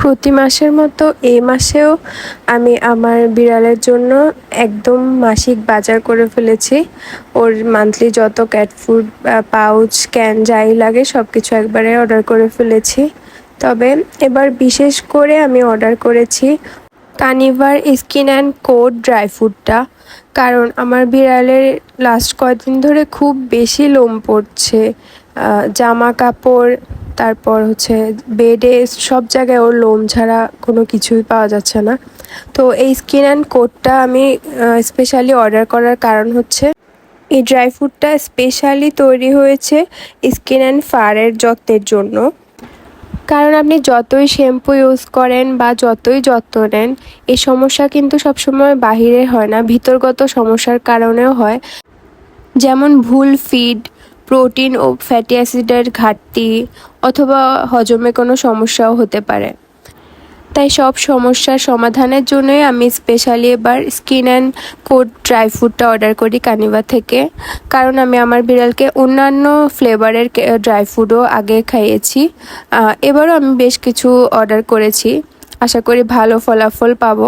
প্রতি মাসের মতো এই মাসেও আমি আমার বিড়ালের জন্য একদম মাসিক বাজার করে ফেলেছি। ওর মান্থলি যত ক্যাট ফুড, পাউচ, ক্যান যাই লাগে সব কিছু একবারে অর্ডার করে ফেলেছি। তবে এবার বিশেষ করে আমি অর্ডার করেছি কানিভার স্কিন অ্যান্ড কোড ড্রাই ফ্রুটটা। কারণ আমার বিড়ালের লাস্ট কয়েকদিন ধরে খুব বেশি লোম পড়ছে, জামা কাপড়, তারপর হচ্ছে বেডে, সব জায়গায় ওর লোম ছাড়া কোনো কিছুই পাওয়া যাচ্ছে না। তো এই স্কিন অ্যান্ড কোডটা আমি স্পেশালি অর্ডার করার কারণ হচ্ছে এই ড্রাই ফ্রুটটা স্পেশালি তৈরি হয়েছে স্কিন অ্যান্ড ফারের যত্নের জন্য। কারণ আপনি যতই শ্যাম্পু ইউজ করেন বা যতই যত্ন নেন, এই সমস্যা কিন্তু সবসময় বাহিরে হয় না, ভিতরগত সমস্যার কারণেও হয়। যেমন ভুল ফিড, প্রোটিন ও ফ্যাটি অ্যাসিডের ঘাটতি, অথবা হজমে কোনো সমস্যাও হতে পারে। তাই সব সমস্যার সমাধানের জন্যই আমি স্পেশালি এবার স্কিন অ্যান্ড কোড ড্রাই ফ্রুটটা অর্ডার করি কানিভা থেকে। কারণ আমি আমার বিড়ালকে অন্যান্য ফ্লেভারের ড্রাই ফ্রুটও আগে খাইয়েছি, এবারও আমি বেশ কিছু অর্ডার করেছি, আশা করি ভালো ফলাফল পাবো।